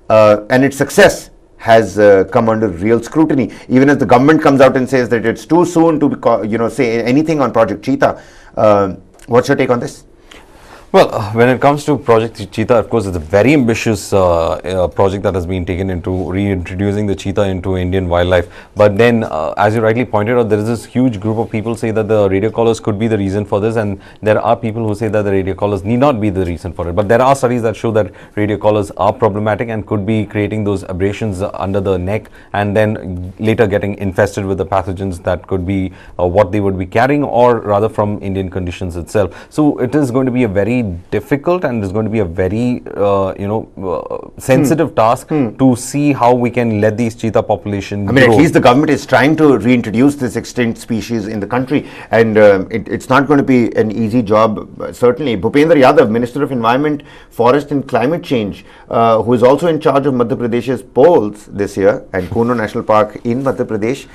and its success has come under real scrutiny. Even as the government comes out and says that it's too soon to say anything on Project Cheetah. What's your take on this? Well, when it comes to Project Cheetah, of course, it's a very ambitious project that has been taken into reintroducing the cheetah into Indian wildlife. But then, as you rightly pointed out, there is this huge group of people say that the radio collars could be the reason for this, and there are people who say that the radio collars need not be the reason for it. But there are studies that show that radio collars are problematic and could be creating those abrasions under the neck, and then later getting infested with the pathogens that could be what they would be carrying, or rather from Indian conditions itself. So it is going to be a very difficult and is going to be a very sensitive task to see how we can let these cheetah population grow. At least the government is trying to reintroduce this extinct species in the country, and it's not going to be an easy job, certainly. Bhupendra Yadav, Minister of Environment, Forest and Climate Change, who is also in charge of Madhya Pradesh's polls this year and Kuno National Park in Madhya Pradesh.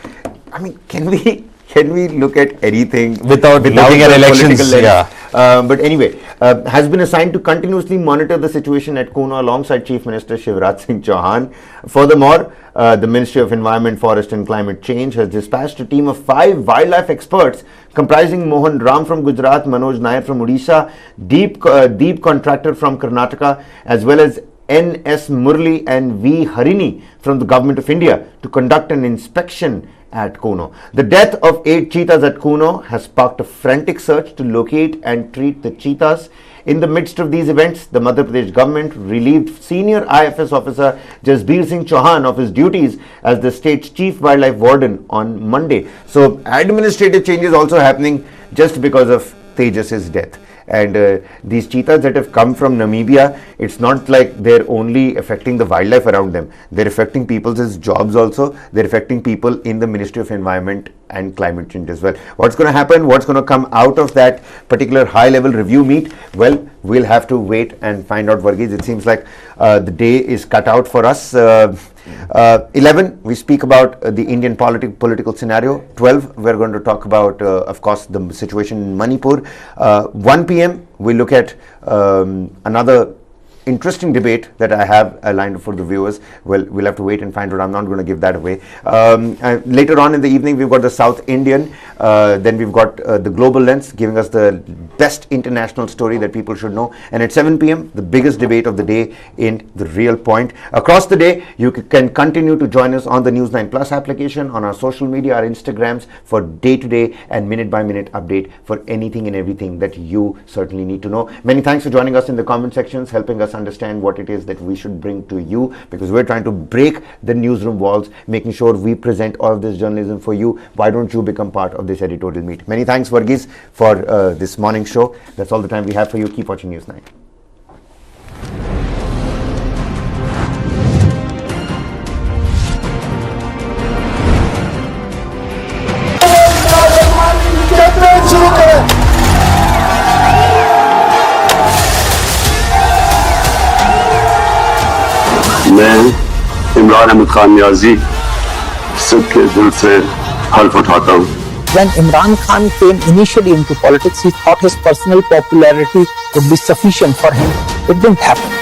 Can we look at anything without looking at elections? Yeah. But anyway, has been assigned to continuously monitor the situation at Kuno alongside Chief Minister Shivraj Singh Chauhan. Furthermore, the Ministry of Environment, Forest and Climate Change has dispatched a team of 5 wildlife experts comprising Mohan Ram from Gujarat, Manoj Nair from Odisha, Deep Contractor from Karnataka, as well as N.S. Murli and V. Harini from the Government of India to conduct an inspection at Kuno. The death of 8 cheetahs at Kuno has sparked a frantic search to locate and treat the cheetahs. In the midst of these events, the Madhya Pradesh government relieved senior IFS officer Jasbir Singh Chauhan of his duties as the state's chief wildlife warden on Monday. So administrative changes also happening just because of Tejas's death. And these cheetahs that have come from Namibia, it's not like they're only affecting the wildlife around them. They're affecting people's jobs also. They're affecting people in the Ministry of Environment and Climate Change as well. What's going to happen? What's going to come out of that particular high-level review meet? Well, we'll have to wait and find out, Varghese. It seems like the day is cut out for us. 11, we speak about the Indian political scenario. 12, we're going to talk about, of course, the situation in Manipur. 1 p.m., we look at another interesting debate that I have lined up for the viewers. Well, we'll have to wait and find out. I'm not going to give that away. Later on in the evening, we've got the South Indian. Then we've got the Global Lens, giving us the best international story that people should know. And at 7 p.m., the biggest debate of the day in The Real Point. Across the day, you can continue to join us on the News 9 Plus application, on our social media, our Instagrams, for day-to-day and minute-by-minute update for anything and everything that you certainly need to know. Many thanks for joining us in the comment sections, helping us understand what it is that we should bring to you, because we're trying to break the newsroom walls, making sure we present all of this journalism for you. Why don't you become part of this editorial meet? Many thanks, Varghese, for this morning show. That's all the time we have for you. Keep watching News 9. मैं इमरान अहमद खान नियाजी सबके दिल से हल्फ उठाता हूँ. When Imran Khan came initially into politics, he thought his personal popularity would be sufficient for him. It didn't happen.